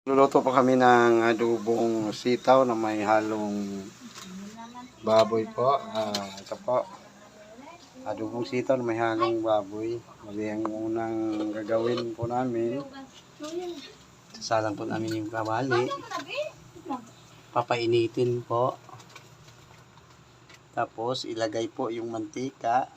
Luluto pa kami ng adobong sitaw na may halong baboy po. Ito po. Adobong sitaw na may halong baboy. Mali ang unang gagawin po namin. Sasalang po namin yung kawali. Papainitin po. Tapos ilagay po yung mantika.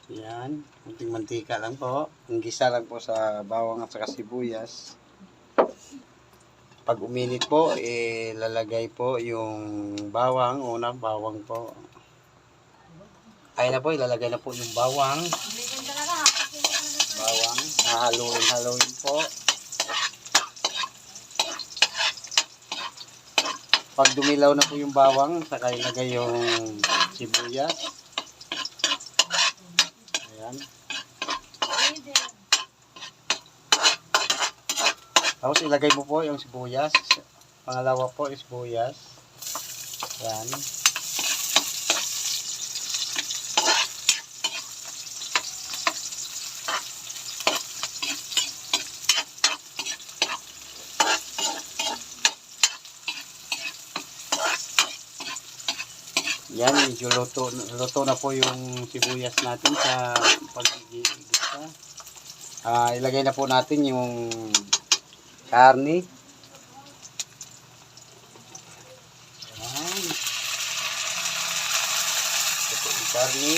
Yan, kunting mantika lang po. Gisa lang po sa bawang at saka sibuyas. Pag uminit po, lalagay po yung bawang. Unang bawang po. Ay na po, ilalagay na po yung bawang. Bawang, hahaluin po. Pag dumilaw na po yung bawang, saka ilagay yung sibuyas. Ayan. Tapos ilagay mo po yung sibuyas. Pangalawa po yung sibuyas. Ayan. Yan, medyo luto na po yung sibuyas natin sa pag-igisa. Ilagay na po natin yung karne. Yan. Ito po yung karne.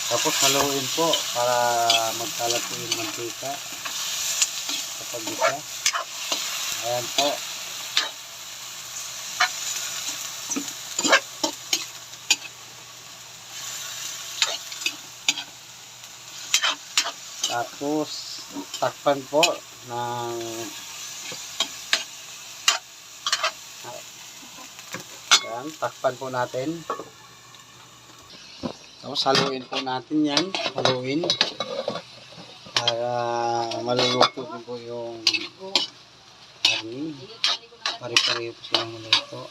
Tapos haluin po para magkalat po yung mantika kapag isa. Ayan po. Tapos takpan po ng ayan, takpan po natin. Tapos haluin po natin yan. Haluin. Para maluluto din po yung karne. Pare-pareho po silang maluto.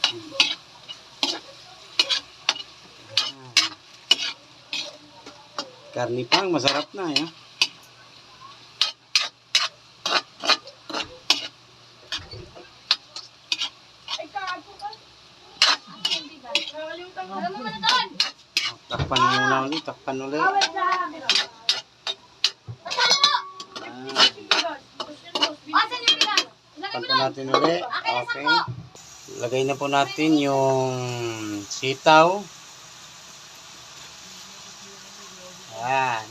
Karne pang masarap na eh. Takpan muna ulit, takpan ulit. Takpan po natin ulit. Okay. Lagay na po natin yung sitaw. Ayan.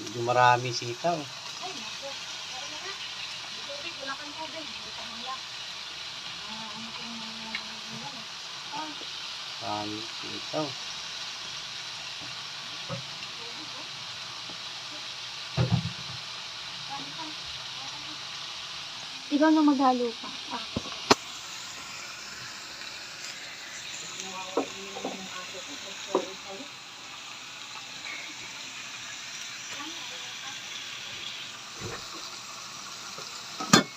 Medyo marami sitaw. Sitaw. Ikaw na maghalo pa.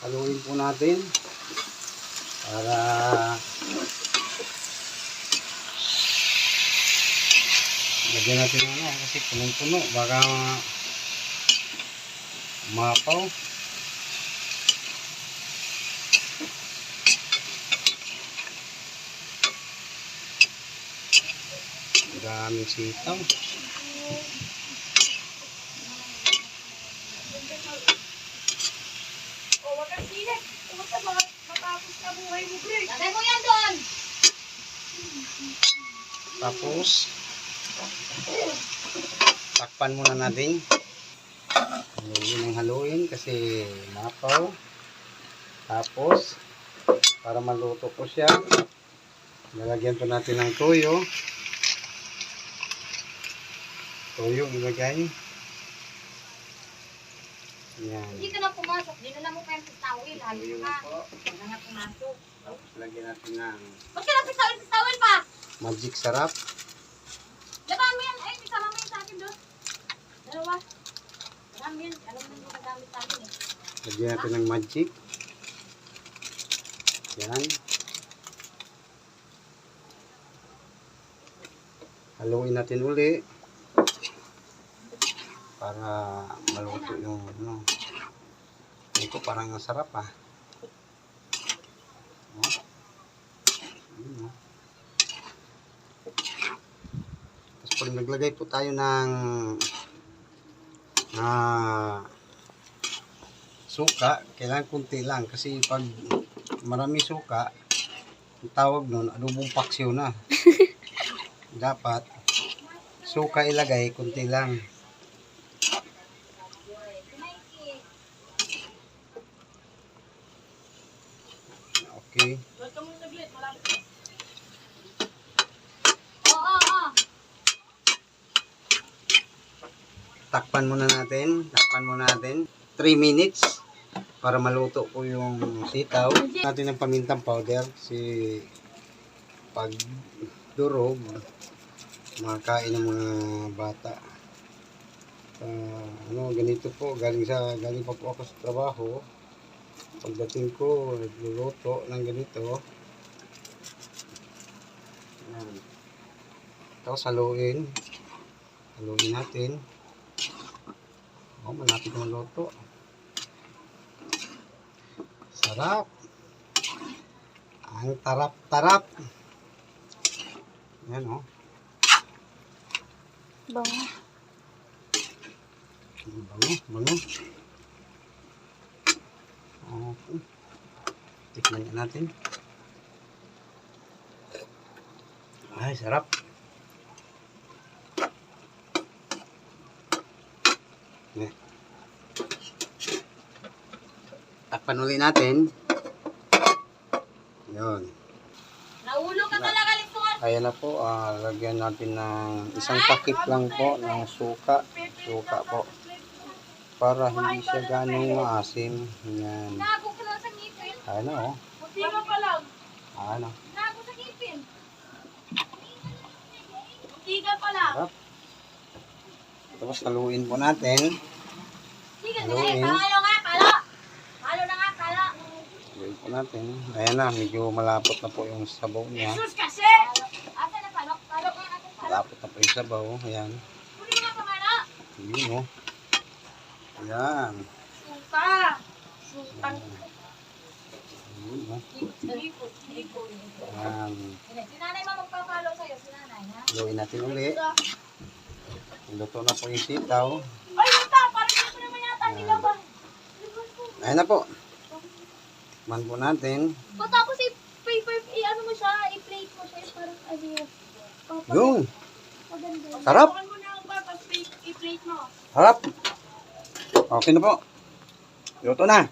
Haluin po natin para lagyan natin kasi punong-puno baka mapaw. Daming sitaw. Lagay mo yan doon. Tapos takpan muna natin. Haluin ang haluin kasi mapaw. Tapos para maluto po siya, lalagyan po natin ng toyo. Toyo ilagay. Yan. Hindi ka na pumasok. Dinala mo pa yung pistawil. Halo Toyo ka. po. Wala nga pumasok. Tapos lagyan natin ng Ba't ka na pistawil pa? magic sarap. Laban mo yan. Ay, Lagyan natin ng magic. Yan. Haluin natin uli. Para maluto yung ano. Ito parang ang sarap ah. Oh. Ayun, oh. Tapos pag naglagay po tayo ng suka, kailangan kunti lang kasi pag marami suka, ang tawag nun, adobong paksiw na. Dapat suka ilagay, kunti lang. Okay. Takpan muna natin. 3 minutes para maluto po yung sitaw. Natin ng pamintang powder si pag durog makakain ng mga bata. Ganito po galing pa po ako sa trabaho. Pagdating ko nagluluto ng ganito. Yan. Tapos haluin natin. Malapit na maluto. Sarap. Ang tarap-tarap. Yan o. Bango. Bango. Okay. Tikman natin. Ay, sarap. Yan. Takpan ulit natin. Yun. Naulo ka talaga, Lipson. Ayan na po, lagyan natin ng isang takip lang po ng suka po para hindi siya ganong maasim. Yan. Nago ka lang sa ngipin. Ayan na oh. Munti ka pa lang. Ayan na. Nago sa ngipin. Munti ka pa lang. Sarap. Tapos haluin po natin. Sige, Haluin. palo nga, palo. Palo na nga, palo. Haluin po natin. Ayan na, medyo malapot na po yung sabaw niya. Jesus kasi! Asa na palo? Palo nga, asa palo? Malapot na po yung sabaw. Ayan. Kunin mo nga pamalo. Yun oh. Ayan. Suka. Sukang. Yun oh. Lipot. Ayan. Si nanay mo magpapalo sa'yo, si nanay, ha? Haluin natin ulit. Luto na po yung sitaw. Ay, luta! Parang gusto naman yata nila ba? Ayan na po. Tikman po natin. Tapos i-ano mo siya, i-plate mo siya, parang Yun. maganda. Sarap. Pakan mo na ang tapos i-plate mo. Harap. Okay na po. Luto na.